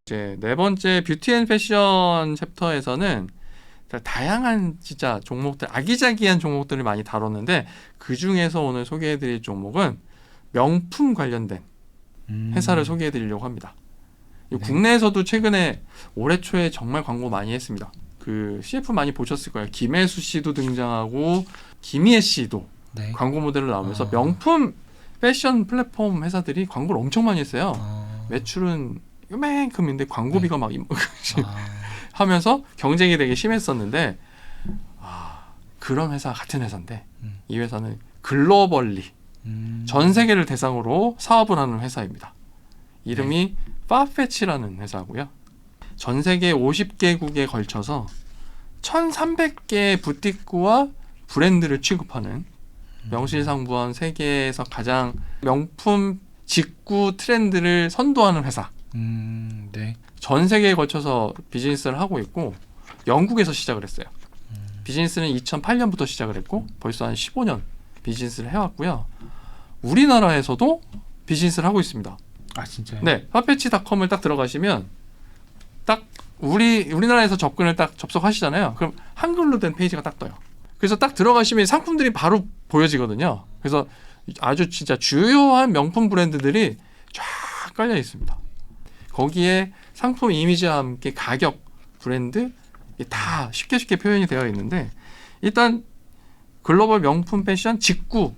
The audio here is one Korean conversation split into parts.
이제 네 번째 뷰티 앤 패션 챕터에서는 다양한 진짜 종목들, 아기자기한 종목들을 많이 다뤘는데 그 중에서 오늘 소개해드릴 종목은 명품 관련된 회사를 소개해드리려고 합니다. 네. 국내에서도 최근에 올해 초에 정말 광고 많이 했습니다. 그 CF 많이 보셨을 거예요. 김혜수 씨도 등장하고 김희애 씨도 네. 광고 모델로 나오면서 명품 패션 플랫폼 회사들이 광고를 엄청 많이 했어요. 매출은 요만큼인데 광고비가 막 하면서 경쟁이 되게 심했었는데 그런 회사 같은 회사인데 이 회사는 글로벌리 전 세계를 대상으로 사업을 하는 회사입니다. 이름이 파페치라는 회사고요. 전 세계 50개국에 걸쳐서 1,300개의 부티크와 브랜드를 취급하는 명실상부한 세계에서 가장 명품 직구 트렌드를 선도하는 회사. 네. 전 세계에 걸쳐서 비즈니스를 하고 있고 영국에서 시작을 했어요. 비즈니스는 2008년부터 시작을 했고 벌써 한 15년 비즈니스를 해왔고요. 우리나라에서도 비즈니스를 하고 있습니다. 아 진짜요? 네, 파페치닷컴을 딱 들어가시면 딱 우리나라에서 접근을 딱 접속하시잖아요. 그럼 한글로 된 페이지가 딱 떠요. 그래서 딱 들어가시면 상품들이 바로 보여지거든요. 그래서 아주 진짜 주요한 명품 브랜드들이 쫙 깔려 있습니다. 거기에 상품 이미지와 함께 가격, 브랜드 다 쉽게 표현이 되어 있는데 일단 글로벌 명품 패션 직구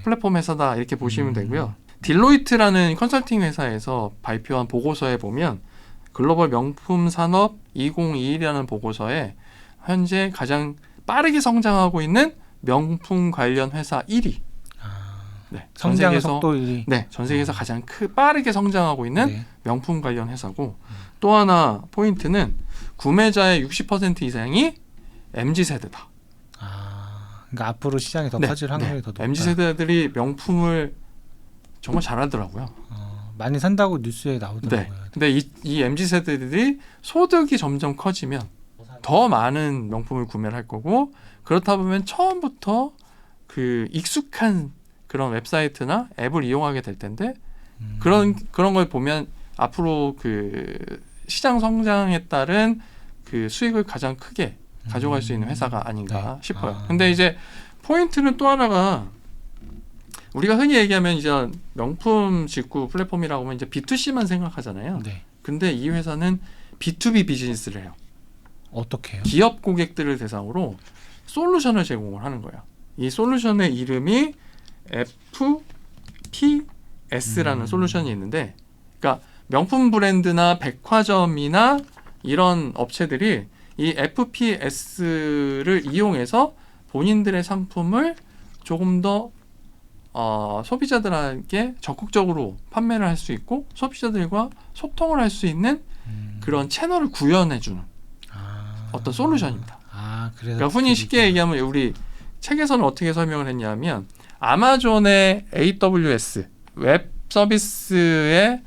플랫폼 회사다 이렇게 보시면 되고요. 딜로이트라는 컨설팅 회사에서 발표한 보고서에 보면 글로벌 명품 산업 2021이라는 보고서에 현재 가장 빠르게 성장하고 있는 명품 관련 회사 1위. 네, 성장 속도 1위. 네, 전 세계에서 가장 빠르게 성장하고 있는 명품 관련 회사고 또 하나 포인트는 구매자의 60% 이상이 MZ세대다. 그러니까 앞으로 시장이 더 커질 확률이 더 높다. MZ세대들이 명품을 정말 잘하더라고요. 많이 산다고 뉴스에 나오더라고요. 네. 근데 이 MZ세대들이 소득이 점점 커지면 더 많은 명품을 구매를 할 거고 그렇다 보면 처음부터 그 익숙한 그런 웹사이트나 앱을 이용하게 될 텐데 그런 걸 보면 앞으로 그 시장 성장에 따른 그 수익을 가장 크게 가져갈 수 있는 회사가 아닌가 싶어요. 근데 이제 포인트는 또 하나가 우리가 흔히 얘기하면 이제 명품 직구 플랫폼이라고 하면 이제 B2C만 생각하잖아요. 근데 이 회사는 B2B 비즈니스를 해요. 어떻게 해요? 기업 고객들을 대상으로 솔루션을 제공을 하는 거예요. 이 솔루션의 이름이 FPS라는 솔루션이 있는데 그러니까 명품 브랜드나 백화점이나 이런 업체들이 이 FPS를 이용해서 본인들의 상품을 조금 더 소비자들에게 적극적으로 판매를 할 수 있고 소비자들과 소통을 할 수 있는 그런 채널을 구현해주는 어떤 솔루션입니다. 그러니까 흔히 쉽게 얘기하면 우리 책에서는 어떻게 설명을 했냐면 아마존의 AWS 웹 서비스의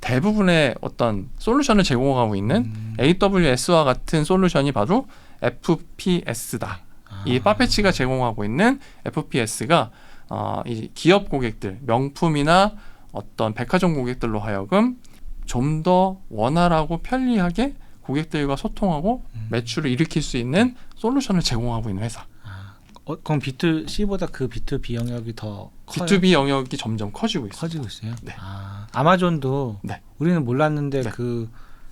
대부분의 어떤 솔루션을 제공하고 있는 AWS와 같은 솔루션이 바로 FPS다. 이 파페치가 제공하고 있는 FPS가 이 기업 고객들, 명품이나 어떤 백화점 고객들로 하여금 좀 더 원활하고 편리하게 고객들과 소통하고 매출을 일으킬 수 있는 솔루션을 제공하고 있는 회사. 그럼 B2C보다 그 B2B 영역이 더 커요? B2B 영역이 점점 커지고 있어요. 커지고 있어요? 네. 아마존도 우리는 몰랐는데 그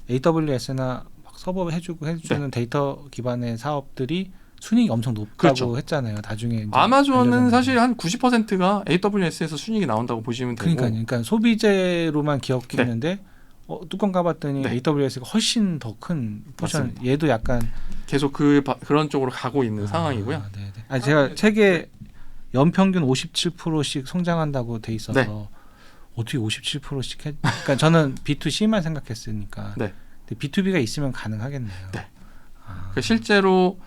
AWS나 서버 해주는 데이터 기반의 사업들이 순이익이 엄청 높다고 했잖아요. 나중에 아마존은 사실 한 90%가 AWS에서 순이익이 나온다고 보시면 되고. 그러니까 소비재로만 기억했는데 뚜껑 까봤더니 AWS가 훨씬 더 큰 포션. 얘도 약간 계속 그런 쪽으로 가고 있는 상황이고요. 제가 책에 연평균 57%씩 성장한다고 돼 있어서 어떻게 57%씩 그러니까 저는 B2C만 생각했으니까. 근데 B2B가 있으면 가능하겠네요. 실제로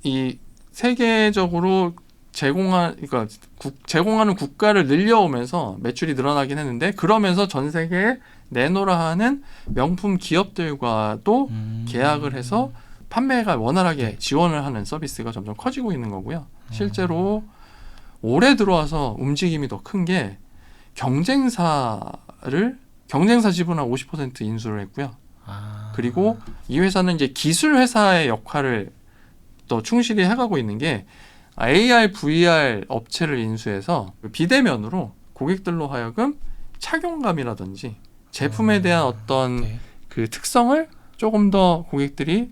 이 세계적으로 제공하는 국가를 늘려오면서 매출이 늘어나긴 했는데 그러면서 전 세계에 내놓으라 하는 명품 기업들과도 계약을 해서 판매가 원활하게 지원을 하는 서비스가 점점 커지고 있는 거고요. 실제로 올해 들어와서 움직임이 더 큰 게 경쟁사를 경쟁사 지분 한 50% 인수를 했고요. 아. 그리고 이 회사는 이제 기술 회사의 역할을 또 충실히 해가고 있는 게 AR, VR 업체를 인수해서 비대면으로 고객들로 하여금 착용감이라든지 제품에 대한 어떤 네. 그 특성을 조금 더 고객들이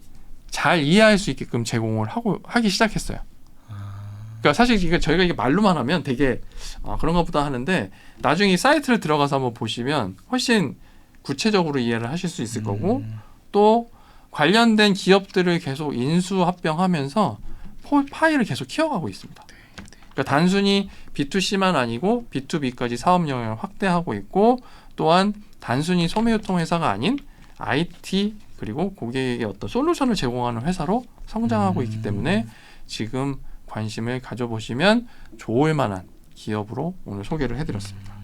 잘 이해할 수 있게끔 제공을 하기 시작했어요. 그러니까 사실 저희가 이게 말로만 하면 되게 그런가 보다 하는데 나중에 이 사이트를 들어가서 한번 보시면 훨씬 구체적으로 이해를 하실 수 있을 거고 또 관련된 기업들을 계속 인수 합병하면서 파일을 계속 키워가고 있습니다. 그러니까 단순히 B2C만 아니고 B2B까지 사업 영역을 확대하고 있고 또한 단순히 소매유통 회사가 아닌 IT 그리고 고객에게 어떤 솔루션을 제공하는 회사로 성장하고 있기 때문에 지금 관심을 가져보시면 좋을 만한 기업으로 오늘 소개를 해드렸습니다.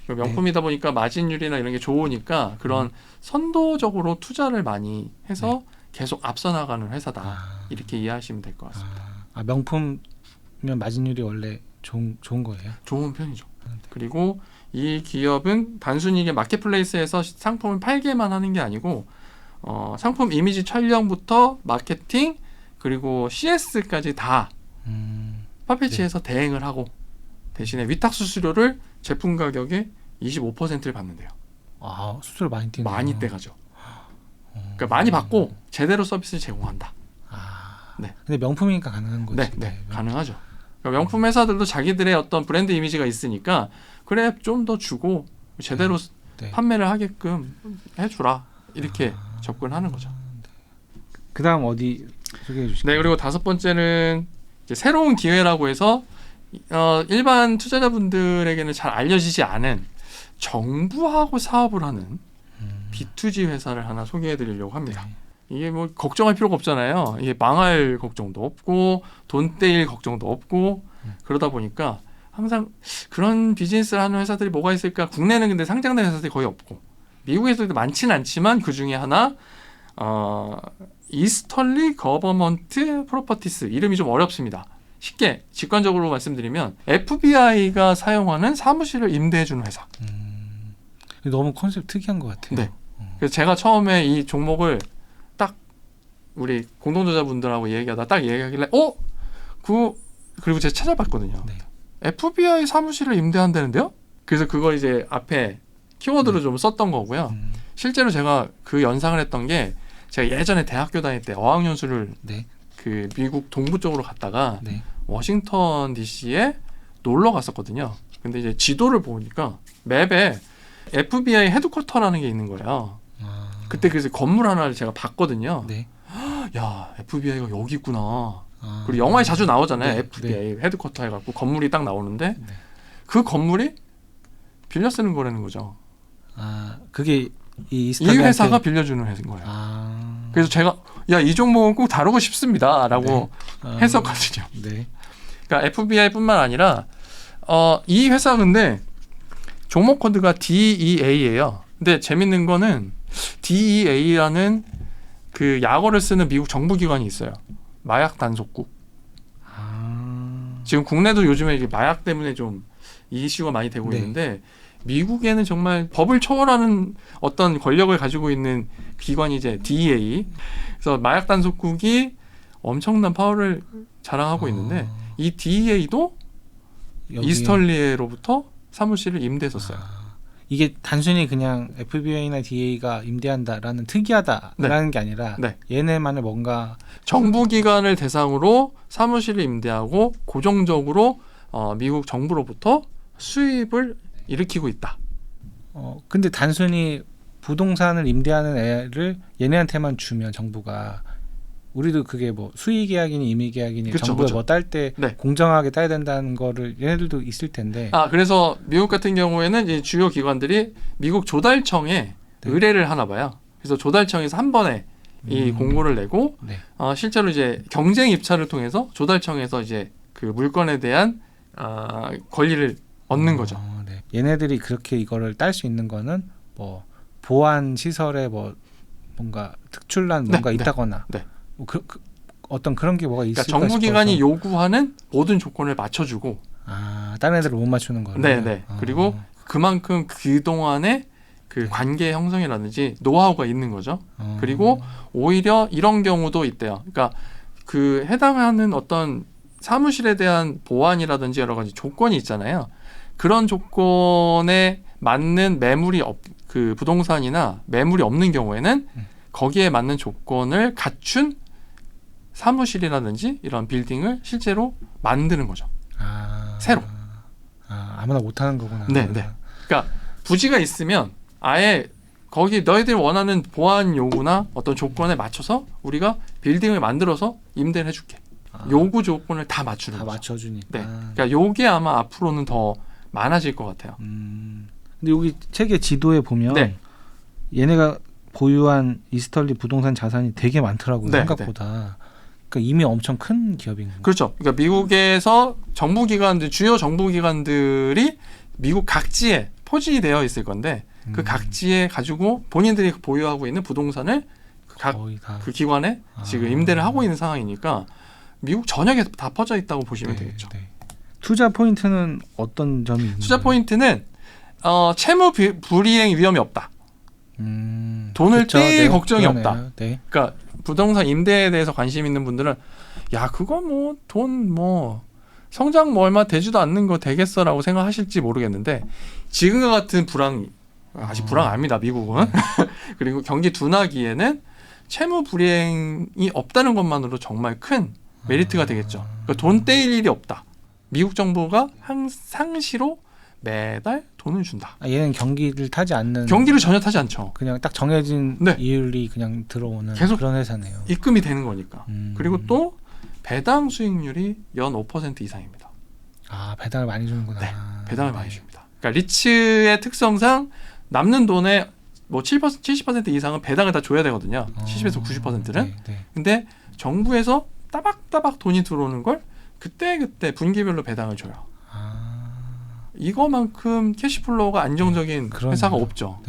명품이다 보니까 마진율이나 이런 게 좋으니까 그런 선도적으로 투자를 많이 해서 계속 앞서 나가는 회사다. 이렇게 이해하시면 될 것 같습니다. 명품이면 마진율이 원래 좋은 거예요? 좋은 편이죠. 그리고 이 기업은 단순히 이게 마켓플레이스에서 상품을 팔게만 하는 게 아니고 상품 이미지 촬영부터 마케팅 그리고 CS까지 다 파페치에서 대행을 하고 대신에 위탁 수수료를 제품 가격의 25%를 받는데요. 수수료 많이 떼네요. 많이 떼가죠. 그러니까 많이 받고 제대로 서비스를 제공한다. 네. 근데 명품이니까 가능한 거지. 네, 가능하죠. 그러니까 명품 회사들도 자기들의 어떤 브랜드 이미지가 있으니까 그래 좀 더 주고 제대로 판매를 하게끔 해주라 이렇게 접근하는 거죠. 그다음 어디 소개해 주실까요? 네, 그리고 5번째는 이제 새로운 기회라고 해서 일반 투자자분들에게는 잘 알려지지 않은 정부하고 사업을 하는 B2G 회사를 하나 소개해드리려고 합니다. 이게 뭐 걱정할 필요가 없잖아요. 이게 망할 걱정도 없고 돈 떼일 걱정도 없고 그러다 보니까 항상 그런 비즈니스를 하는 회사들이 뭐가 있을까? 국내는 근데 상장된 회사들이 거의 없고 미국에서도 많지는 않지만 그 중에 하나 이스털리 거버먼트 프로퍼티스 이름이 좀 어렵습니다. 쉽게 직관적으로 말씀드리면 FBI가 사용하는 사무실을 임대해주는 회사. 너무 컨셉 특이한 것 같아요. 네. 그래서 제가 처음에 이 종목을 딱 우리 공동저자분들하고 얘기하다 딱 얘기하길래 그리고 제가 찾아봤거든요. 네. FBI 사무실을 임대한다는데요? 그래서 그걸 이제 앞에 키워드로 좀 썼던 거고요. 실제로 제가 그 연상을 했던 게 제가 예전에 대학교 다닐 때 어학연수를 그 미국 동부 쪽으로 갔다가 워싱턴 DC에 놀러 갔었거든요. 근데 이제 지도를 보니까 맵에 FBI 헤드쿼터라는 게 있는 거예요. 그때 그래서 건물 하나를 제가 봤거든요. 야, FBI가 여기 있구나. 그리고 영화에 자주 나오잖아요. FBI 헤드쿼터 해갖고 건물이 딱 나오는데 그 건물이 빌려 쓰는 거라는 거죠. 그게 이 회사가 빌려주는 회사인 거예요. 그래서 제가 이 종목은 꼭 다루고 싶습니다라고 했었거든요. 그러니까 FBI뿐만 아니라 이 회사 근데 종목 코드가 DEA예요. 근데 재밌는 거는 DEA라는 그 약어를 쓰는 미국 정부기관이 있어요. 마약 단속국. 지금 국내도 요즘에 이게 마약 때문에 좀 이슈가 많이 되고 있는데 미국에는 정말 법을 초월하는 어떤 권력을 가지고 있는 기관이 이제 DEA. 그래서 마약 단속국이 엄청난 파워를 자랑하고 있는데 이 DEA도 이스털리에로부터 사무실을 임대했었어요. 이게 단순히 그냥 FBI나 DEA가 임대한다라는 특이하다라는 게 아니라 얘네만의 뭔가 정부기관을 대상으로 사무실을 임대하고 고정적으로 미국 정부로부터 수입을 일으키고 있다. 근데 단순히 부동산을 임대하는 애를 얘네한테만 주면 정부가 우리도 그게 뭐 수의 계약이니 임의 계약이니 정부가 뭐 딸 때 공정하게 따야 된다는 거를 얘네들도 있을 텐데. 그래서 미국 같은 경우에는 이제 주요 기관들이 미국 조달청에 의뢰를 하나 봐요. 그래서 조달청에서 한 번에 이 공고를 내고 실제로 이제 경쟁 입찰을 통해서 조달청에서 이제 그 물건에 대한 권리를 얻는 거죠. 얘네들이 그렇게 이거를 딸 수 있는 거는 뭐 보안 시설에 뭐 뭔가 특출난 뭔가 있다거나 어떤 그런 게 뭐가 있을까 그러니까 정부기관이 요구하는 모든 조건을 맞춰주고 다른 애들을 못 맞추는 거를. 그리고 그만큼 그동안에 그 관계 형성이라든지 노하우가 있는 거죠. 그리고 오히려 이런 경우도 있대요. 그러니까 그 해당하는 어떤 사무실에 대한 보안이라든지 여러 가지 조건이 있잖아요. 그런 조건에 맞는 그 부동산이나 매물이 없는 경우에는 거기에 맞는 조건을 갖춘 사무실이라든지 이런 빌딩을 실제로 만드는 거죠. 새로. 아무나 못하는 거구나. 네. 그러니까 부지가 있으면 아예 거기 너희들이 원하는 보안 요구나 어떤 조건에 맞춰서 우리가 빌딩을 만들어서 임대를 해줄게. 요구 조건을 다 맞추는 거죠. 다 맞춰주니까. 네. 그러니까 요게 아마 앞으로는 더 많아질 것 같아요. 근데 여기 책의 지도에 보면 네. 얘네가 보유한 이스털리 부동산 자산이 되게 많더라고요. 네, 생각보다. 그러니까 이미 엄청 큰 기업인 거예요. 그렇죠. 그러니까 미국에서 주요 정부기관들이 미국 각지에 포진이 되어 있을 건데 그 각지에 가지고 본인들이 보유하고 있는 부동산을 각 그 기관에 지금 임대를 하고 있는 상황이니까 미국 전역에 다 퍼져 있다고 보시면 되겠죠. 네. 투자 포인트는 어떤 점이 있나요? 투자 포인트는 채무 불이행 위험이 없다. 돈을 떼일 걱정이 없다. 네. 그러니까 부동산 임대에 대해서 관심 있는 분들은 야 그거 뭐 돈 뭐 성장 뭐 얼마 되지도 않는 거 되겠어라고 생각하실지 모르겠는데 지금과 같은 아직 불황 아닙니다 미국은. 그리고 경기 둔화기에는 채무 불이행이 없다는 것만으로 정말 큰 메리트가 되겠죠. 그러니까 돈 떼일 일이 없다. 미국 정부가 상시로 매달 돈을 준다. 얘는 경기를 타지 않는. 경기를 전혀 타지 않죠. 그냥 딱 정해진 이율이 그냥 들어오는 계속 그런 회사네요. 입금이 되는 거니까. 그리고 또 배당 수익률이 연 5% 이상입니다. 배당을 많이 주는구나. 네, 배당을 많이 줍니다. 그러니까 리츠의 특성상 남는 돈의 뭐 70% 이상은 배당을 다 줘야 되거든요. 70에서 90%는. 근데 정부에서 따박따박 돈이 들어오는 걸 그때 분기별로 배당을 줘요. 이거만큼 캐시플로우가 안정적인 회사가 없죠.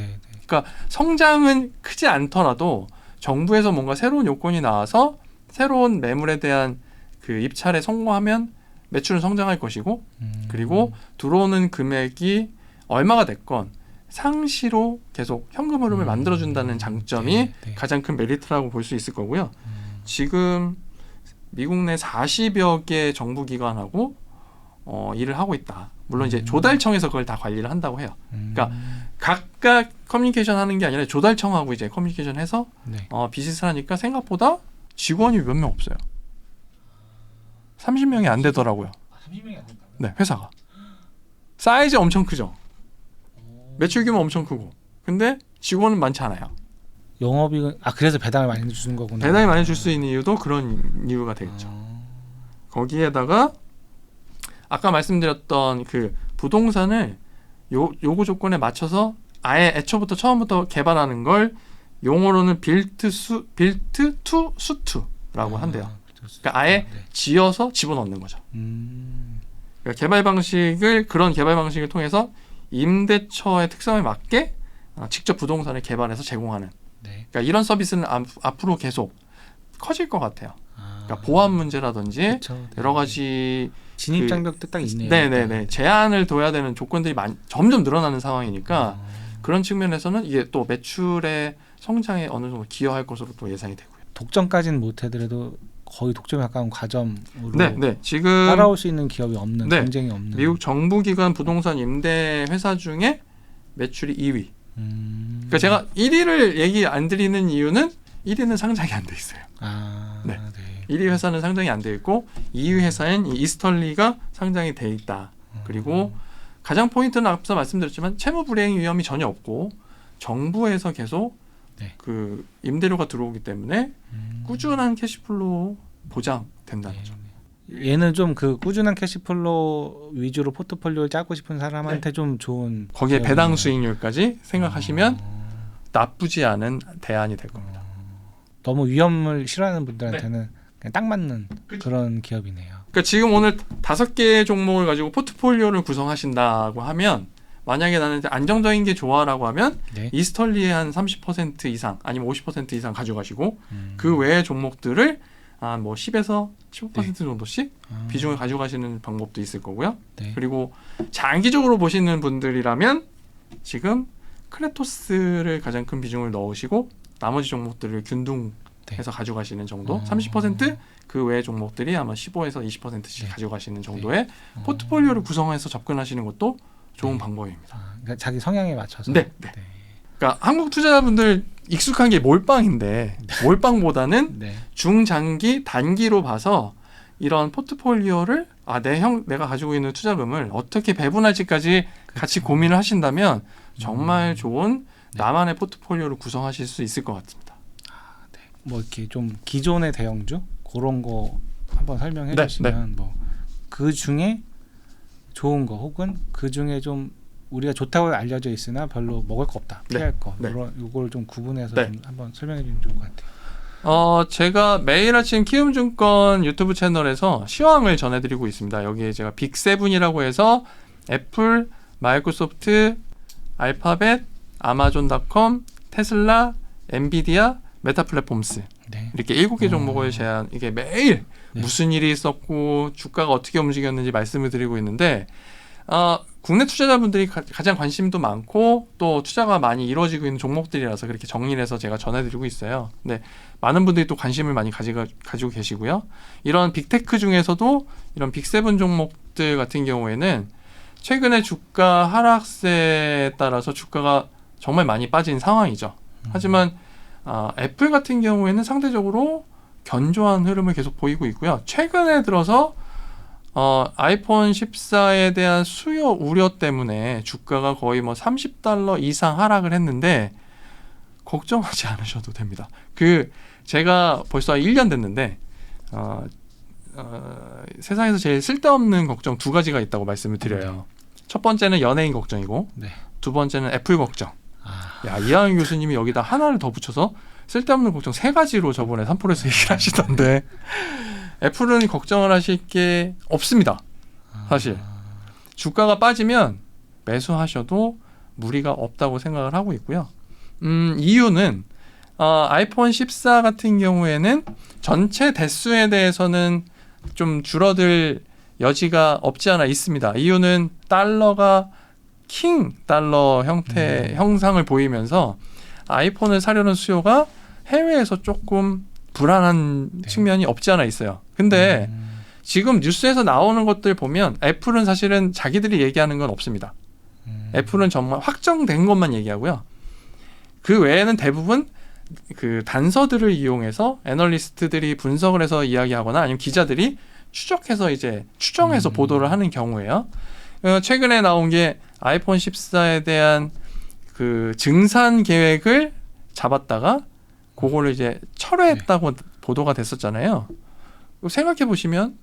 그러니까 성장은 크지 않더라도 정부에서 뭔가 새로운 요건이 나와서 새로운 매물에 대한 그 입찰에 성공하면 매출은 성장할 것이고 그리고 들어오는 금액이 얼마가 됐건 상시로 계속 현금 흐름을 만들어준다는 장점이 가장 큰 메리트라고 볼 수 있을 거고요. 지금 미국 내 40여 개 정부기관하고 일을 하고 있다. 물론 이제 조달청에서 그걸 다 관리를 한다고 해요. 그러니까 각각 커뮤니케이션 하는 게 아니라 조달청하고 이제 커뮤니케이션 해서 비즈니스를 하니까 생각보다 직원이 몇 명 없어요. 30명이 안 되더라고요. 30명이 안 된다. 네, 회사가. 사이즈 엄청 크죠. 매출 규모 엄청 크고. 근데 직원은 많지 않아요. 영업이익은 그래서 배당을 많이 주는 거구나. 배당을 많이 줄 수 있는 이유도 그런 이유가 되겠죠. 거기에다가 아까 말씀드렸던 그 부동산을 요구 조건에 맞춰서 아예 애초부터 처음부터 개발하는 걸 용어로는 빌트 투 수트라고 한대요. 그러니까 아예 지어서 집어넣는 거죠. 그러니까 그런 개발 방식을 통해서 임대처의 특성에 맞게 직접 부동산을 개발해서 제공하는. 그러니까 이런 서비스는 앞으로 계속 커질 것 같아요. 그러니까 보안 문제라든지 여러 가지 진입 장벽도 딱 있네요. 네네네. 제한을 둬야 되는 조건들이 점점 늘어나는 상황이니까 그런 측면에서는 이게 또 매출의 성장에 어느 정도 기여할 것으로 또 예상이 되고요. 독점까지는 못하더라도 거의 독점에 가까운 과점으로 지금 따라올 수 있는 기업이 없는 경쟁이 없는 미국 정부기관 부동산 임대 회사 중에 매출이 2위. 그러니까 제가 1위를 얘기 안 드리는 이유는 1위는 상장이 안 돼 있어요. 1위 회사는 상장이 안 돼 있고 2위 회사인 이스털리가 상장이 돼 있다. 그리고 가장 포인트는 앞서 말씀드렸지만 채무 불이행 위험이 전혀 없고 정부에서 계속 그 임대료가 들어오기 때문에 꾸준한 캐시플로우 보장된다는 거죠. 얘는 좀 그 꾸준한 캐시플로우 위주로 포트폴리오를 짜고 싶은 사람한테 좀 좋은 거기에 배당 수익률까지 생각하시면 나쁘지 않은 대안이 될 겁니다. 너무 위험을 싫어하는 분들한테는 그냥 딱 맞는 그런 기업이네요. 그러니까 지금 오늘 5개의 종목을 가지고 포트폴리오를 구성하신다고 하면 만약에 나는 안정적인 게 좋아라고 하면 이스털리의 한 30% 이상 아니면 50% 이상 가져가시고 그 외의 종목들을 뭐 10에서 15% 정도씩 비중을 가져가시는 방법도 있을 거고요. 그리고 장기적으로 보시는 분들이라면 지금 크레토스를 가장 큰 비중을 넣으시고 나머지 종목들을 균등해서 네. 가져가시는 정도. 30%그 외의 종목들이 아마 15에서 20%씩 네. 가져가시는 정도의 포트폴리오를 구성해서 접근하시는 것도 좋은 방법입니다. 그러니까 자기 성향에 맞춰서. 네. 그러니까 한국 투자자분들 익숙한 게 몰빵인데 몰빵보다는 네. 중장기 단기로 봐서 이런 포트폴리오를 내가 가지고 있는 투자금을 어떻게 배분할지까지 같이 고민을 하신다면 정말 좋은 나만의 포트폴리오를 구성하실 수 있을 것 같습니다. 네. 뭐 이렇게 좀 기존의 대형주 그런 거 한번 설명해 네, 주시면 뭐 그 중에 좋은 거 혹은 그 중에 좀 우리가 좋다고 알려져 있으나 별로 먹을 거 없다 피할 거 이걸 좀 구분해서 좀 한번 설명해 주면 좋을 것 같아요. 제가 매일 아침 키움증권 유튜브 채널에서 시황을 전해드리고 있습니다. 여기에 제가 빅7이라고 해서 애플, 마이크로소프트, 알파벳, 아마존닷컴, 테슬라, 엔비디아, 메타플랫폼스 이렇게 7개 종목을 이게 매일 무슨 일이 있었고 주가가 어떻게 움직였는지 말씀을 드리고 있는데 국내 투자자분들이 가장 관심도 많고 또 투자가 많이 이루어지고 있는 종목들이라서 그렇게 정리를 해서 제가 전해드리고 있어요. 근데 많은 분들이 또 관심을 많이 가지고 계시고요. 이런 빅테크 중에서도 이런 빅7 종목들 같은 경우에는 최근에 주가 하락세에 따라서 주가가 정말 많이 빠진 상황이죠. 하지만 애플 같은 경우에는 상대적으로 견조한 흐름을 계속 보이고 있고요. 최근에 들어서 아이폰 14에 대한 수요 우려 때문에 주가가 거의 뭐 $30 이상 하락을 했는데 걱정하지 않으셔도 됩니다. 제가 벌써 1년 됐는데 세상에서 제일 쓸데없는 걱정 2가지가 있다고 말씀을 드려요. 첫 번째는 연예인 걱정이고 두 번째는 애플 걱정. 이하영 교수님이 여기다 하나를 더 붙여서 쓸데없는 걱정 3가지로 저번에 3프로에서 얘기를 하시던데 애플은 걱정을 하실 게 없습니다. 사실 주가가 빠지면 매수하셔도 무리가 없다고 생각을 하고 있고요. 이유는 아이폰 14 같은 경우에는 전체 대수에 대해서는 좀 줄어들 여지가 없지 않아 있습니다. 이유는 달러가 킹 달러 형상을 보이면서 아이폰을 사려는 수요가 해외에서 조금 불안한 측면이 없지 않아 있어요. 근데 지금 뉴스에서 나오는 것들 보면 애플은 사실은 자기들이 얘기하는 건 없습니다. 애플은 정말 확정된 것만 얘기하고요. 그 외에는 대부분 그 단서들을 이용해서 애널리스트들이 분석을 해서 이야기하거나 아니면 기자들이 추정해서 보도를 하는 경우예요. 최근에 나온 게 아이폰 14에 대한 그 증산 계획을 잡았다가 그거를 이제 철회했다고 보도가 됐었잖아요. 생각해 보시면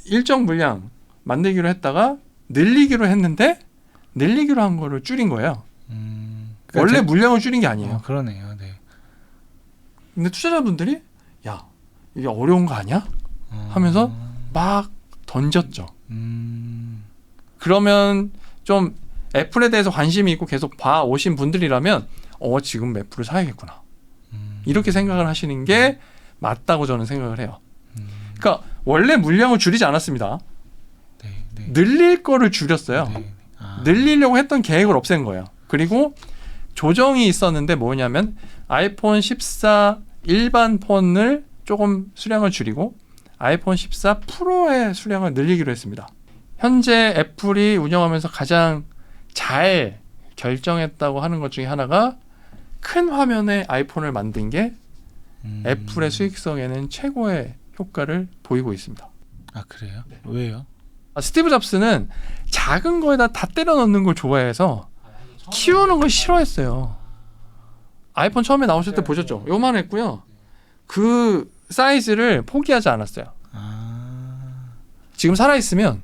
일정 물량 만들기로 했다가 늘리기로 했는데 늘리기로 한 거를 줄인 거예요. 그러니까 원래 물량을 줄인 게 아니에요. 그러네요. 네. 근데 투자자분들이 야 이게 어려운 거 아니야? 하면서 막 던졌죠. 그러면 좀 애플에 대해서 관심이 있고 계속 봐오신 분들이라면 지금 애플을 사야겠구나. 이렇게 생각을 하시는 게 맞다고 저는 생각을 해요. 그러니까 원래 물량을 줄이지 않았습니다. 늘릴 거를 줄였어요. 늘리려고 했던 계획을 없앤 거예요. 그리고 조정이 있었는데 뭐냐면 아이폰 14 일반 폰을 조금 수량을 줄이고 아이폰 14 프로의 수량을 늘리기로 했습니다. 현재 애플이 운영하면서 가장 잘 결정했다고 하는 것 중에 하나가 큰 화면의 아이폰을 만든 게 애플의 수익성에는 최고의 효과를 보이고 있습니다. 아 그래요? 네. 왜요? 스티브 잡스는 작은 거에다 다 때려 넣는 걸 좋아해서 키우는 걸 싫어했어요. 아이폰 처음에 나오실 때 보셨죠? 요만했고요. 그 사이즈를 포기하지 않았어요. 지금 살아있으면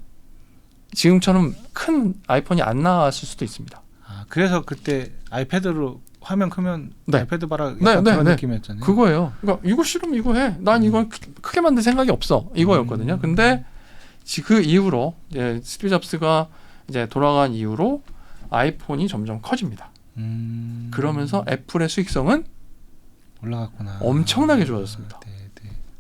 지금처럼 큰 아이폰이 안 나왔을 수도 있습니다. 그래서 그때 아이패드로 화면 크면 아이패드 봐라 그런 느낌이었잖아요. 그거예요. 그러니까 이거 싫으면 이거 해. 난 이건 크게 만들 생각이 없어. 이거였거든요. 근데 그 이후로 이제 스티브 잡스가 이제 돌아간 이후로 아이폰이 점점 커집니다. 그러면서 애플의 수익성은 올라갔구나. 엄청나게 좋아졌습니다.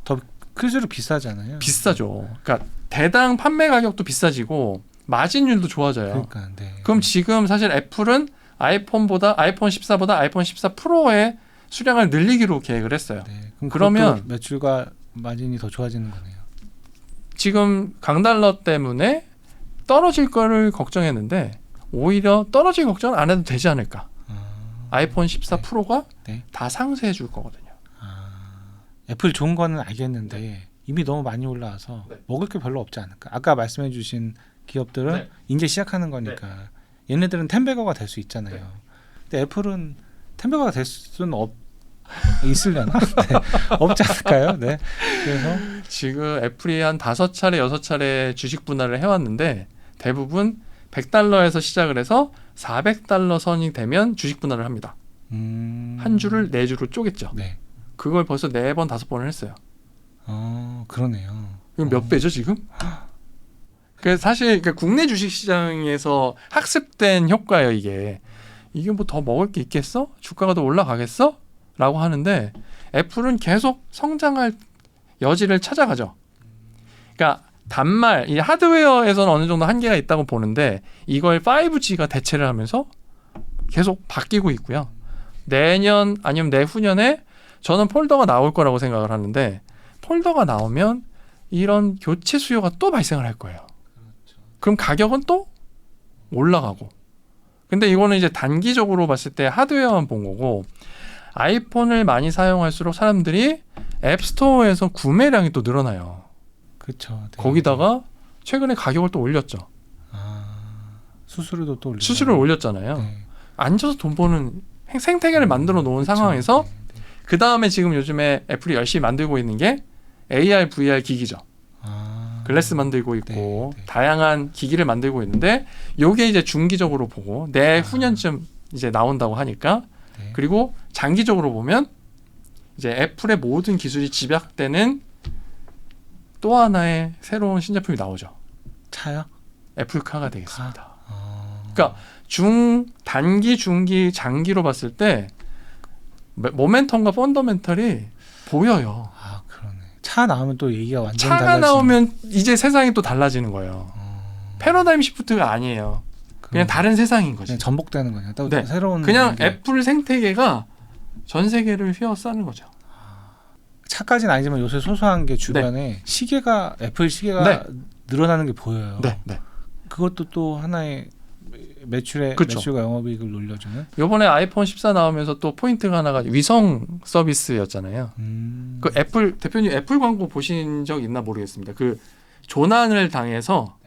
더 클수록 비싸잖아요. 비싸죠. 그러니까 대당 판매 가격도 비싸지고 마진율도 좋아져요. 그러니까, 그럼 지금 사실 애플은 아이폰 14보다 아이폰 14 프로의 수량을 늘리기로 계획을 했어요. 네. 그러면 매출과 마진이 더 좋아지는 거네요. 지금 강달러 때문에 떨어질 거를 걱정했는데 오히려 떨어질 걱정은 안 해도 되지 않을까. 아이폰 14 네. 프로가 네. 다 상쇄해 줄 거거든요. 애플 좋은 거는 알겠는데 이미 너무 많이 올라와서 네. 먹을 게 별로 없지 않을까. 아까 말씀해 주신 기업들은 네. 이제 시작하는 거니까 얘네들은 텐베거가 될 수 있잖아요. 네. 근데 애플은 텐베거가 될 수는 있으려나? 네. 없지 않을까요? 네. 그래서 지금 애플이 한 5차례, 6차례 주식 분할을 해왔는데 대부분 $100에서 시작을 해서 $400 선이 되면 주식 분할을 합니다. 한 주를 4주로 쪼갰죠. 네. 그걸 벌써 4번, 5번을 했어요. 그러네요. 그럼 몇 배죠 지금? 그래서 사실 국내 주식시장에서 학습된 효과예요 이게. 이게 뭐 더 먹을 게 있겠어? 주가가 더 올라가겠어? 라고 하는데 애플은 계속 성장할 여지를 찾아가죠. 그러니까 단말, 이 하드웨어에서는 어느 정도 한계가 있다고 보는데 이걸 5G가 대체를 하면서 계속 바뀌고 있고요. 내년 아니면 내후년에 저는 폴더가 나올 거라고 생각을 하는데 폴더가 나오면 이런 교체 수요가 또 발생을 할 거예요. 그럼 가격은 또 올라가고. 근데 이거는 이제 단기적으로 봤을 때 하드웨어만 본 거고 아이폰을 많이 사용할수록 사람들이 앱스토어에서 구매량이 또 늘어나요. 그렇죠. 네. 거기다가 최근에 가격을 또 올렸죠. 수수료도 또 수수료를 올렸잖아요. 네. 앉아서 돈 버는 생태계를 만들어 놓은 상황에서 그 다음에 지금 요즘에 애플이 열심히 만들고 있는 게 AR, VR 기기죠. 글래스 만들고 있고 다양한 기기를 만들고 있는데 요게 이제 중기적으로 보고 내후년쯤 이제 나온다고 하니까 그리고 장기적으로 보면 이제 애플의 모든 기술이 집약되는 또 하나의 새로운 신제품이 나오죠. 차요? 애플카가 되겠습니다. 그러니까 단기, 중기, 장기로 봤을 때 모멘텀과 펀더멘털이 보여요. 그러네. 차 나오면 또 얘기가 완전 차가 달라지는. 나오면 이제 세상이 또 달라지는 거예요. 패러다임 시프트가 아니에요. 그냥 다른 세상인 거지. 그냥 전복되는 거냐. 또 네. 새로운 그냥 애플 생태계가 전 세계를 휘어싸는 거죠. 차까지는 아니지만 요새 소소한 게 주변에 시계가 애플 시계가 늘어나는 게 보여요. 네. 그것도 또 하나의 매출과 영업이익을 올려주는. 이번에 아이폰 14 나오면서 또 포인트가 하나가 위성 서비스였잖아요. 그 애플 대표님 애플 광고 보신 적 있나 모르겠습니다. 그 조난을 당해서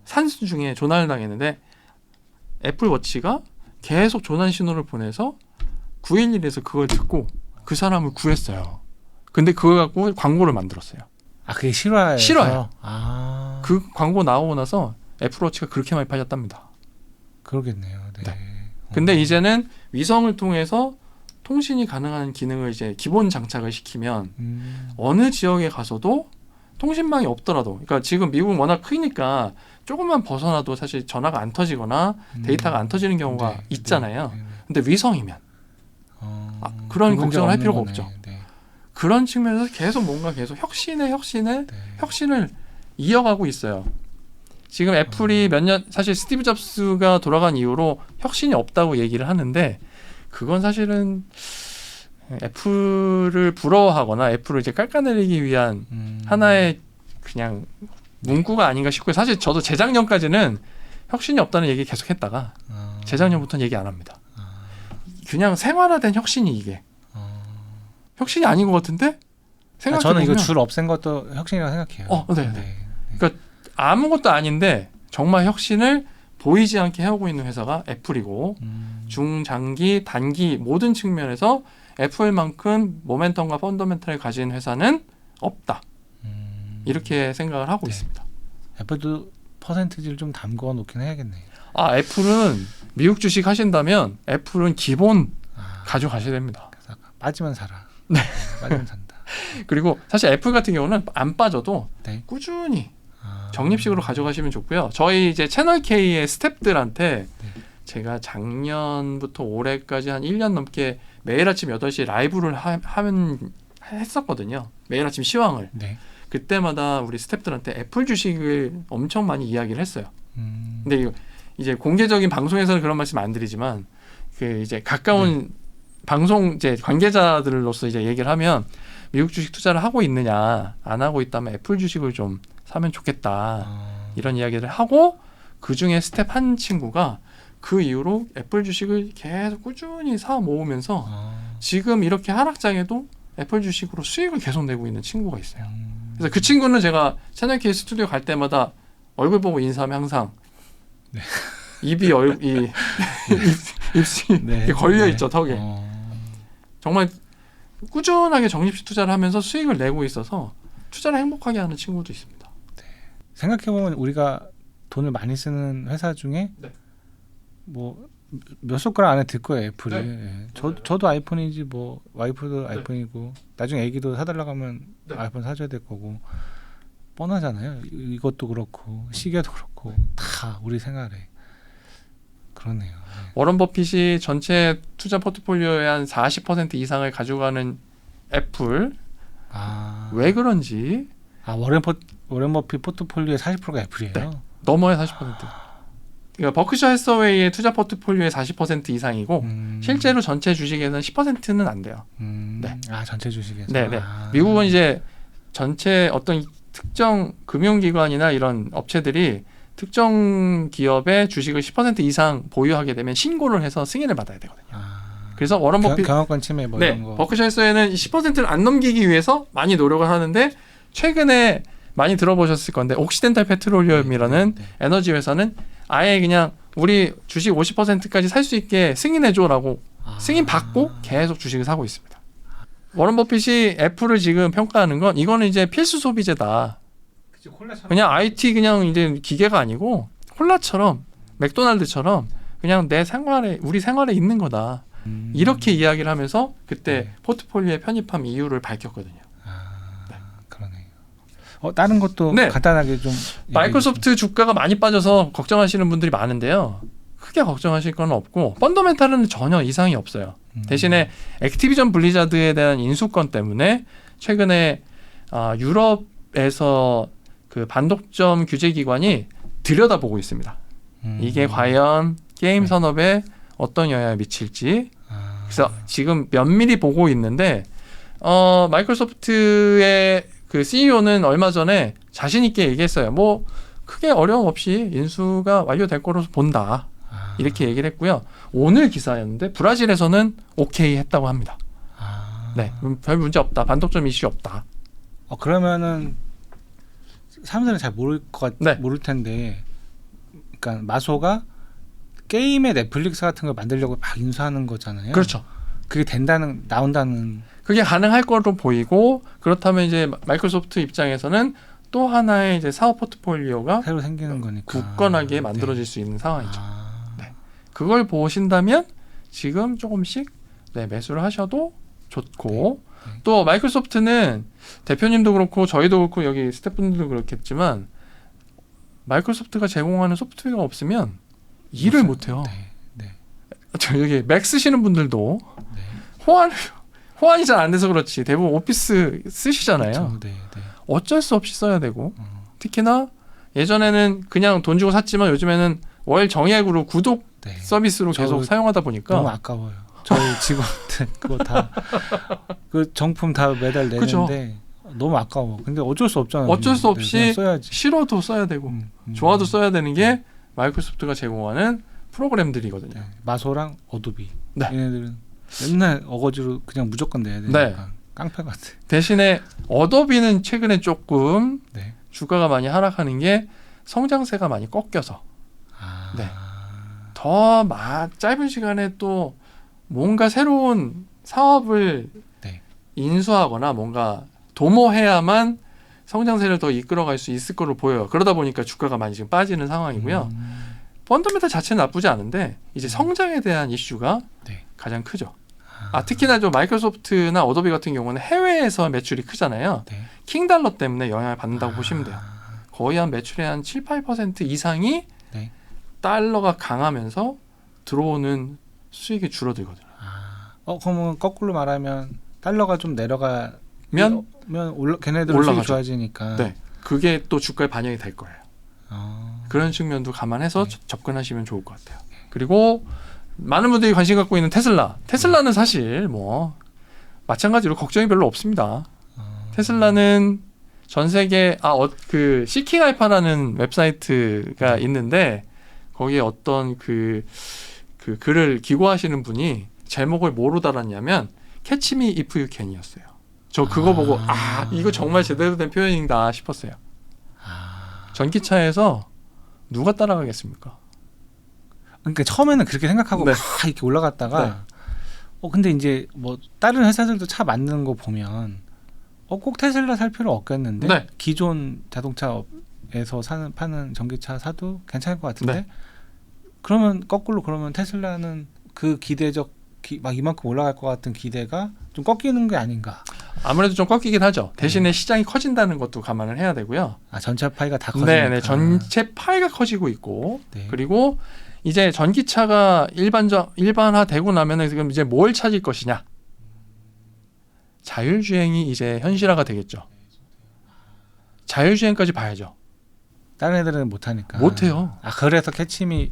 산수 중에 조난을 당했는데 애플 워치가 계속 조난 신호를 보내서 911에서 그걸 듣고 그 사람을 구했어요. 근데 그거 갖고 광고를 만들었어요. 그게 실화예요? 실화예요. 그 광고 나오고 나서 애플 워치가 그렇게 많이 팔렸답니다. 그러겠네요. 네. 근데 이제는 위성을 통해서 통신이 가능한 기능을 이제 기본 장착을 시키면 어느 지역에 가서도 통신망이 없더라도, 그러니까 지금 미국은 워낙 크니까 조금만 벗어나도 사실 전화가 안 터지거나 데이터가 안 터지는 경우가 있잖아요. 근데 위성이면 그런 걱정을 할 필요가 없죠. 그런 측면에서 계속 뭔가 계속 혁신을 이어가고 있어요. 지금 애플이 몇 년, 사실 스티브 잡스가 돌아간 이후로 혁신이 없다고 얘기를 하는데 그건 사실은 애플을 부러워하거나 애플을 이제 깎아내리기 위한 하나의 그냥 문구가 아닌가 싶고요. 사실 저도 재작년까지는 혁신이 없다는 얘기 계속했다가 재작년부터는 얘기 안 합니다. 그냥 생활화된 혁신이 이게 혁신이 아닌 것 같은데 저는 이거 줄 없앤 것도 혁신이라고 생각해요. 네. 그러니까 아무것도 아닌데 정말 혁신을 보이지 않게 해오고 있는 회사가 애플이고 중장기 단기 모든 측면에서 애플만큼 모멘텀과 펀더멘털을 가진 회사는 없다. 이렇게 생각을 하고 있습니다. 애플도 퍼센티지를 좀 담궈 놓긴 해야겠네요. 애플은 미국 주식 하신다면 애플은 기본 가져가셔야 됩니다. 빠지면 살아. 네. 빠지면 산다. 그리고 사실 애플 같은 경우는 안 빠져도 꾸준히 적립식으로 가져가시면 좋고요. 저희 이제 채널 K의 스태프들한테 제가 작년부터 올해까지 한 1년 넘게 매일 아침 8시에 라이브를 했었거든요. 매일 아침 시황을. 그때마다 우리 스태프들한테 애플 주식을 엄청 많이 이야기를 했어요. 근데 이제 공개적인 방송에서는 그런 말씀 안 드리지만 그 이제 가까운 방송 이제 관계자들로서 이제 얘기를 하면 미국 주식 투자를 하고 있느냐 안 하고 있다면 애플 주식을 좀 사면 좋겠다 이런 이야기를 하고 그 중에 스텝 한 친구가 그 이후로 애플 주식을 계속 꾸준히 사 모으면서 지금 이렇게 하락장에도 애플 주식으로 수익을 계속 내고 있는 친구가 있어요. 그래서 그 친구는 제가 채널 K 스튜디오 갈 때마다 얼굴 보고 인사하면 항상 네. 입이 입술이 네. 걸려 있죠 턱에. 정말 꾸준하게 적립식 투자를 하면서 수익을 내고 있어서 투자를 행복하게 하는 친구도 있습니다. 네. 생각해보면 우리가 돈을 많이 쓰는 회사 중에 네. 뭐 몇 손가락 안에 들 거예요 애플이. 네. 네. 저도 아이폰이지 뭐 와이프도 아이폰이고 나중에 애기도 사달라고 하면 아이폰 사줘야 될 거고 뻔하잖아요. 이것도 그렇고 시계도 그렇고 다 우리 생활에 그러네요. 네. 워런 버핏이 전체 투자 포트폴리오의 한 40% 이상을 가져가는 애플 왜 그런지 워렌 버핏 포트폴리오의 40%가 애플이에요. 네. 넘어야 40%. 그러니까 버크셔 해서웨이의 투자 포트폴리오의 40% 이상이고 실제로 전체 주식에서는 10%는 안 돼요. 네. 전체 주식에서. 네. 미국은 이제 전체 어떤 특정 금융기관이나 이런 업체들이 특정 기업의 주식을 10% 이상 보유하게 되면 신고를 해서 승인을 받아야 되거든요. 그래서 워런 버핏 경영권 침해 뭐 이런 거. 버크셔 해서웨이는 10%를 안 넘기기 위해서 많이 노력을 하는데 최근에 많이 들어보셨을 건데 옥시덴탈 페트롤리움이라는 에너지 회사는 아예 그냥 우리 주식 50%까지 살 수 있게 승인해줘라고 승인 받고 계속 주식을 사고 있습니다. 워런 버핏이 애플을 지금 평가하는 건 이거는 이제 필수 소비재다. 그냥 IT 그냥 이제 기계가 아니고 콜라처럼 맥도날드처럼 그냥 내 생활에 우리 생활에 있는 거다. 이렇게 이야기를 하면서 그때 포트폴리오에 편입한 이유를 밝혔거든요. 다른 것도 간단하게 좀 마이크로소프트 주가가 많이 빠져서 걱정하시는 분들이 많은데요. 크게 걱정하실 건 없고 펀더멘탈은 전혀 이상이 없어요. 대신에 액티비전 블리자드에 대한 인수권 때문에 최근에 유럽에서 그 반독점 규제 기관이 들여다보고 있습니다. 이게 과연 게임 산업에 어떤 영향을 미칠지. 그래서 지금 면밀히 보고 있는데 마이크로소프트의 그 CEO는 얼마 전에 자신 있게 얘기했어요. 뭐 크게 어려움 없이 인수가 완료될 거로 본다. 이렇게 얘기를 했고요. 오늘 기사였는데 브라질에서는 오케이 했다고 합니다. 네, 별 문제 없다. 반독점 이슈 없다. 그러면은 사람들은 잘 모를 텐데, 그러니까 마소가 게임의 넷플릭스 같은 걸 만들려고 막 인수하는 거잖아요. 그렇죠. 그게 나온다는. 그게 가능할 거로 보이고 그렇다면 이제 마이크로소프트 입장에서는 또 하나의 이제 사업 포트폴리오가 새로 생기는 거니까 굳건하게 만들어질 수 있는 상황이죠. 네. 그걸 보신다면 지금 조금씩 매수를 하셔도 좋고 또 마이크로소프트는 대표님도 그렇고 저희도 그렇고 여기 스태프분들도 그렇겠지만 마이크로소프트가 제공하는 소프트웨어가 없으면 일을 못해요. 저 여기 맥 쓰시는 분들도 호환이 잘 안 돼서 그렇지 대부분 오피스 쓰시잖아요. 어쩔 수 없이 써야 되고 특히나 예전에는 그냥 돈 주고 샀지만 요즘에는 월 정액으로 구독 서비스로 계속 사용하다 보니까 너무 아까워요. 저희 직원들 그거 다 그 정품 다 매달 내는데 그쵸? 너무 아까워. 근데 어쩔 수 없잖아요. 어쩔 수 없이 써야지. 싫어도 써야 되고 좋아도 써야 되는 게 마이크로소프트가 제공하는 프로그램들이거든요. 마소랑 어도비. 얘네들은 맨날 어거지로 그냥 무조건 내야 되니까 깡패 같아. 대신에 어도비는 최근에 조금 주가가 많이 하락하는 게 성장세가 많이 꺾여서 더 짧은 시간에 또 뭔가 새로운 사업을 인수하거나 뭔가 도모해야만 성장세를 더 이끌어갈 수 있을 거로 보여요. 그러다 보니까 주가가 많이 지금 빠지는 상황이고요. 펀더멘탈 자체는 나쁘지 않은데 이제 성장에 대한 이슈가 가장 크죠. 특히나 좀 마이크로소프트나 어도비 같은 경우는 해외에서 매출이 크잖아요. 킹달러 때문에 영향을 받는다고 보시면 돼요. 거의 한 매출의 한 7, 8% 이상이 달러가 강하면서 들어오는 수익이 줄어들거든요. 그러면 거꾸로 말하면 달러가 좀 내려가면 걔네들 수익이 좋아지니까. 그게 또 주가에 반영이 될 거예요. 그런 측면도 감안해서 접근하시면 좋을 것 같아요. 그리고 많은 분들이 관심 갖고 있는 테슬라는 사실 뭐 마찬가지로 걱정이 별로 없습니다. 테슬라는 전 세계 그 시킹 알파라는 웹사이트가 있는데 거기에 어떤 그 글을 기고하시는 분이 제목을 뭐로 달았냐면 Catch me if you can이었어요. 저 그거 보고 이거 정말 제대로 된 표현이다 싶었어요. 전기차에서 누가 따라가겠습니까? 그러니까 처음에는 그렇게 생각하고 막 이렇게 올라갔다가 근데 이제 뭐 다른 회사들도 차 만드는 거 보면 꼭 테슬라 살 필요 없겠는데 기존 자동차에서 파는 전기차 사도 괜찮을 것 같은데 그러면 거꾸로 그러면 테슬라는 그 기대적 막 이만큼 올라갈 것 같은 기대가 좀 꺾이는 게 아닌가? 아무래도 좀 꺾이긴 하죠. 대신에 시장이 커진다는 것도 감안을 해야 되고요. 전체 파이가 다 커지니까. 네, 전체 파이가 커지고 있고 그리고 이제 전기차가 일반화되고 나면은 지금 이제 뭘 찾을 것이냐? 자율주행이 이제 현실화가 되겠죠. 자율주행까지 봐야죠. 다른 애들은 못하니까. 못해요. 그래서 캐치미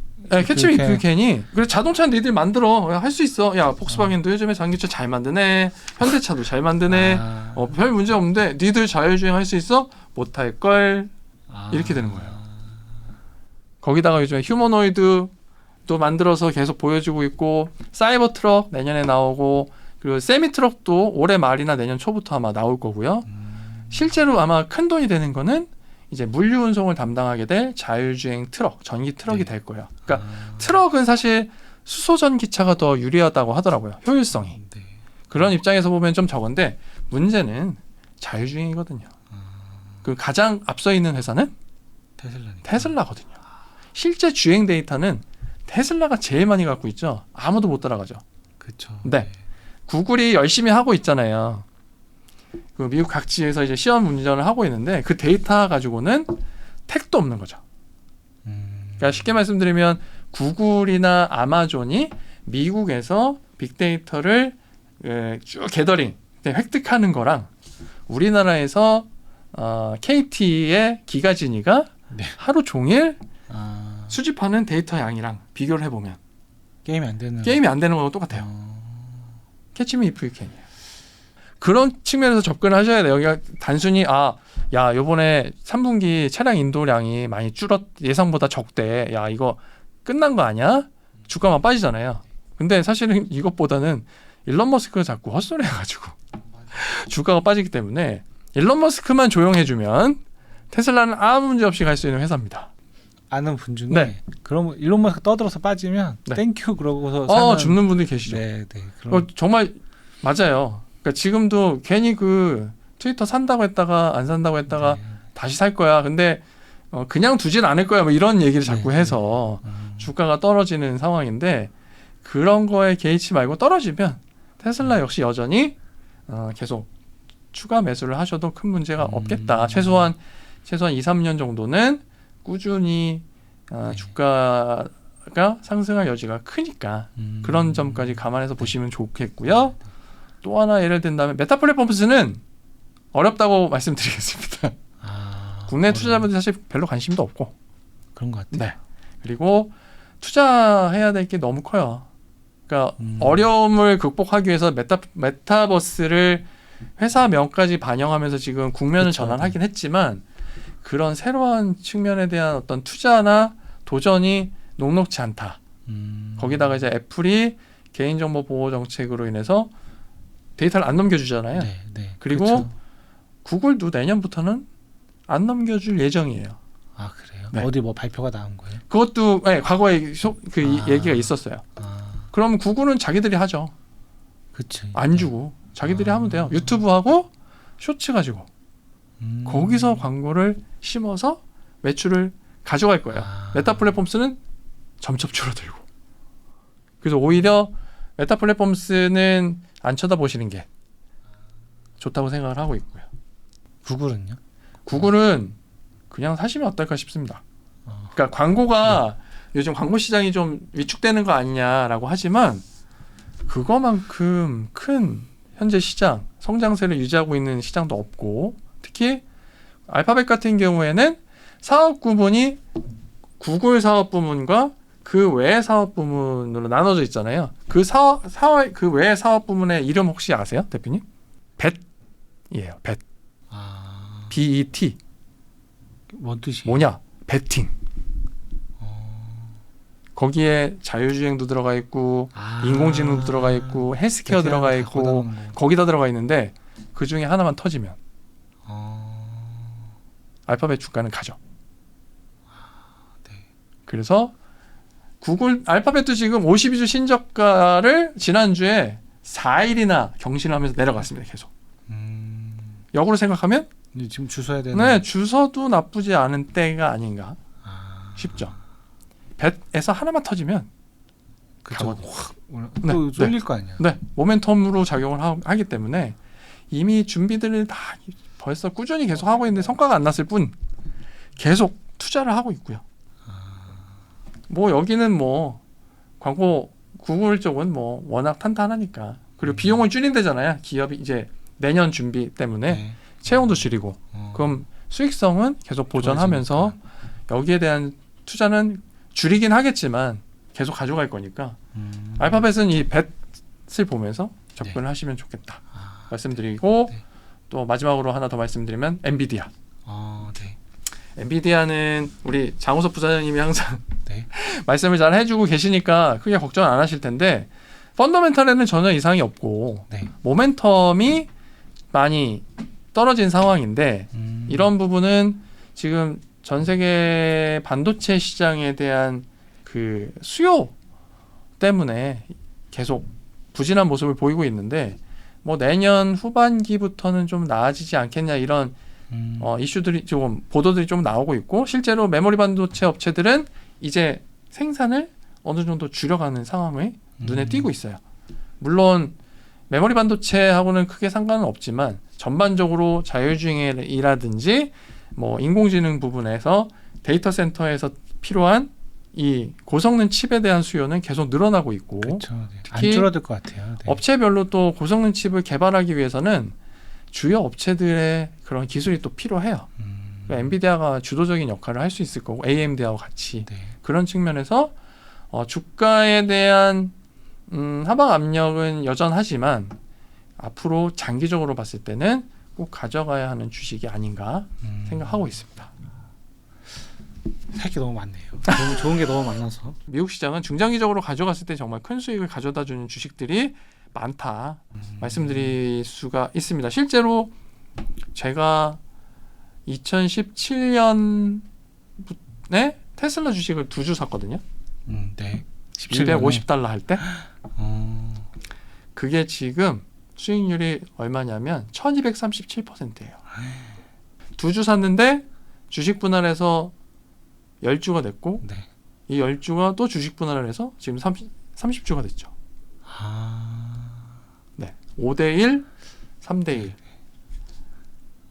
캔이 그래 자동차는 니들 만들어 할 수 있어. 야 폭스바겐도 요즘에 전기차 잘 만드네. 현대차도 잘 만드네. 별 문제 없는데 니들 자율주행 할 수 있어? 못할 걸. 이렇게 되는 거예요. 거기다가 요즘에 휴머노이드 또 만들어서 계속 보여주고 있고 사이버 트럭 내년에 나오고 그리고 세미 트럭도 올해 말이나 내년 초부터 아마 나올 거고요. 실제로 아마 큰 돈이 되는 거는 이제 물류 운송을 담당하게 될 자율주행 트럭, 전기 트럭이 될 거예요. 그러니까 트럭은 사실 수소 전기차가 더 유리하다고 하더라고요. 효율성이. 그런 입장에서 보면 좀 적은데 문제는 자율주행이거든요. 그 가장 앞서 있는 회사는 테슬라거든요. 실제 주행 데이터는 테슬라가 제일 많이 갖고 있죠. 아무도 못 따라가죠. 그렇죠. 네. 구글이 열심히 하고 있잖아요. 그 미국 각지에서 이제 시험 운전을 하고 있는데 그 데이터 가지고는 택도 없는 거죠. 그러니까 쉽게 말씀드리면 구글이나 아마존이 미국에서 빅데이터를 쭉 게더링, 획득하는 거랑 우리나라에서 KT의 기가진이가 하루 종일 수집하는 데이터 양이랑 비교를 해보면 게임이 안 되는 거랑 똑같아요. 캐치미 이프 유 캔이에요. 그런 측면에서 접근하셔야 돼요. 그러니까 단순히 야 요번에 3분기 차량 인도량이 많이 예상보다 적대. 야 이거 끝난 거 아니야? 주가만 빠지잖아요. 근데 사실은 이것보다는 일론 머스크가 자꾸 헛소리 해가지고 주가가 빠지기 때문에 일론 머스크만 조용해주면 테슬라는 아무 문제 없이 갈 수 있는 회사입니다. 아는 분 중에 그러면 일론 머스크 떠들어서 빠지면 땡큐 그러고서 사는 죽는 분들이 계시죠. 정말 맞아요. 그러니까 지금도 괜히 그 트위터 산다고 했다가 안 산다고 했다가 다시 살 거야. 근데 그냥 두진 않을 거야. 뭐 이런 얘기를 자꾸 해서 주가가 떨어지는 상황인데 그런 거에 개의치 말고 떨어지면 테슬라 역시 여전히 계속 추가 매수를 하셔도 큰 문제가 없겠다. 최소한 2, 3년 정도는 꾸준히 주가가 상승할 여지가 크니까 그런 점까지 감안해서 보시면 좋겠고요. 또 하나 예를 든다면 메타 플랫폼스는 어렵다고 말씀드리겠습니다. 국내 투자자분들 사실 별로 관심도 없고 그런 것 같아요. 그리고 투자해야 될 게 너무 커요. 그러니까 어려움을 극복하기 위해서 메타버스를 회사명까지 반영하면서 지금 국면을 전환하긴 했지만 그런 새로운 측면에 대한 어떤 투자나 도전이 녹록지 않다. 거기다가 이제 애플이 개인정보 보호 정책으로 인해서 데이터를 안 넘겨주잖아요. 그리고 그렇죠. 구글도 내년부터는 안 넘겨줄 예정이에요. 그래요? 어디 뭐 발표가 나온 거예요? 그것도 과거에 얘기가 있었어요. 그럼 구글은 자기들이 하죠. 그치. 안 주고 자기들이 하면 돼요. 유튜브하고 쇼츠 가지고 거기서 광고를 심어서 매출을 가져갈 거예요. 메타 플랫폼스는 점점 줄어들고. 그래서 오히려 메타 플랫폼스는 안 쳐다보시는 게 좋다고 생각을 하고 있고요. 구글은요? 구글은 그냥 사시면 어떨까 싶습니다. 그러니까 광고가 요즘 광고 시장이 좀 위축되는 거 아니냐라고 하지만 그거만큼 큰 현재 시장 성장세를 유지하고 있는 시장도 없고 특히 알파벳 같은 경우에는 사업 구분이 구글 사업 부문과 그 외의 사업 부문으로 나눠져 있잖아요. 그 그 외의 사업 부문의 이름 혹시 아세요, 대표님? 벳이에요. 벳. BET. 뭔 뜻이? 뭐냐? 베팅. 거기에 자율주행도 들어가 있고 인공지능도 들어가 있고 헬스케어 들어가 있고 거기다 들어가 있는데 그 중에 하나만 터지면 알파벳 주가는 가죠. 네. 그래서 구글 알파벳도 지금 52주 신저가를 지난주에 4일이나 경신하면서 내려갔습니다. 계속. 역으로 생각하면 지금 주서야 되는. 네, 주서도 나쁘지 않은 때가 아닌가 싶죠. 뱃에서 하나만 터지면 그쵸. 또 쏠릴 거 아니야. 네, 모멘텀으로 작용을 하기 때문에 이미 준비들을 다 벌써 꾸준히 계속 하고 있는데 성과가 안 났을 뿐 계속 투자를 하고 있고요. 뭐 여기는 뭐 광고 구글 쪽은 뭐 워낙 탄탄하니까 그리고 비용을 줄인대잖아요. 기업이 이제 내년 준비 때문에 채용도 줄이고 그럼 수익성은 계속 보전하면서 여기에 대한 투자는 줄이긴 하겠지만 계속 가져갈 거니까 알파벳은 이 뱃을 보면서 접근을 하시면 좋겠다 말씀드리고 또 마지막으로 하나 더 말씀드리면 엔비디아. 네. 엔비디아는 우리 장우석 부사장님이 항상 말씀을 잘 해주고 계시니까 크게 걱정 안 하실 텐데 펀더멘털에는 전혀 이상이 없고 모멘텀이 많이 떨어진 상황인데 이런 부분은 지금 전 세계 반도체 시장에 대한 그 수요 때문에 계속 부진한 모습을 보이고 있는데 뭐 내년 후반기부터는 좀 나아지지 않겠냐 이런 이슈들이 조금 보도들이 좀 나오고 있고 실제로 메모리 반도체 업체들은 이제 생산을 어느 정도 줄여가는 상황이 눈에 띄고 있어요. 물론 메모리 반도체하고는 크게 상관은 없지만 전반적으로 자율주행이라든지 뭐 인공지능 부분에서 데이터 센터에서 필요한 이 고성능 칩에 대한 수요는 계속 늘어나고 있고 특히 안 줄어들 것 같아요. 업체별로 또 고성능 칩을 개발하기 위해서는 주요 업체들의 그런 기술이 또 필요해요. 그러니까 엔비디아가 주도적인 역할을 할 수 있을 거고 AMD하고 같이 그런 측면에서 주가에 대한 하방 압력은 여전하지만 앞으로 장기적으로 봤을 때는 꼭 가져가야 하는 주식이 아닌가 생각하고 있습니다. 살 게 너무 많네요. 좋은 게 너무 많아서. 미국 시장은 중장기적으로 가져갔을 때 정말 큰 수익을 가져다주는 주식들이 많다 말씀드릴 수가 있습니다. 실제로 제가 2017년에 테슬라 주식을 2주 샀거든요. 네. 250달러 할 때. 그게 지금 수익률이 얼마냐면 1237%예요. 2주 샀는데 주식 분할해서 10주가 됐고 이 10주가 또 주식 분할을 해서 지금 30주가 됐죠. 네. 5대1, 3대1.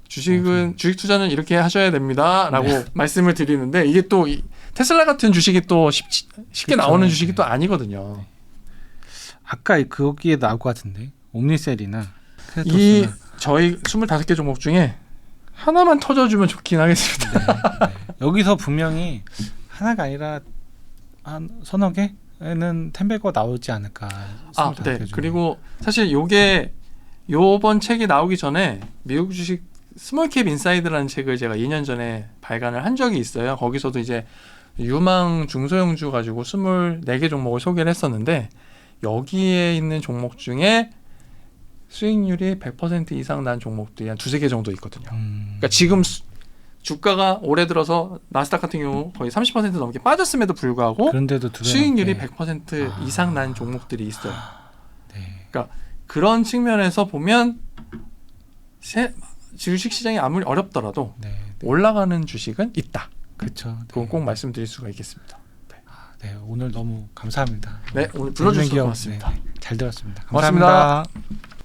주식 투자는 이렇게 하셔야 됩니다라고 말씀을 드리는데 이게 또 테슬라 같은 주식이 또 쉽게 나오는 주식이 또 아니거든요. 아까 거기에 나올 것 같은데 옴니셀이나 이 저희 25개 종목 중에 하나만 터져주면 좋긴 하겠습니다. 여기서 분명히 하나가 아니라 한 서너 개는 템베거 나오지 않을까. 네. 그리고 사실 요번 책이 나오기 전에 미국 주식 스몰캡 인사이드라는 책을 제가 2년 전에 발간을 한 적이 있어요. 거기서도 이제 유망 중소형주 가지고 24개 종목을 소개를 했었는데 여기에 있는 종목 중에 수익률이 100% 이상 난 종목들이 한 2-3개 정도 있거든요. 그러니까 지금 주가가 올해 들어서 나스닥 같은 경우 거의 30% 넘게 빠졌음에도 불구하고 그런데도 수익률이 100% 이상 난 종목들이 있어요. 그러니까 그런 측면에서 보면 주식 시장이 아무리 어렵더라도 올라가는 주식은 있다. 그렇죠. 그건 꼭 말씀드릴 수가 있겠습니다. 오늘 너무 감사합니다. 오늘 불러주셔서 고맙습니다. 잘 들었습니다. 감사합니다. 고맙습니다.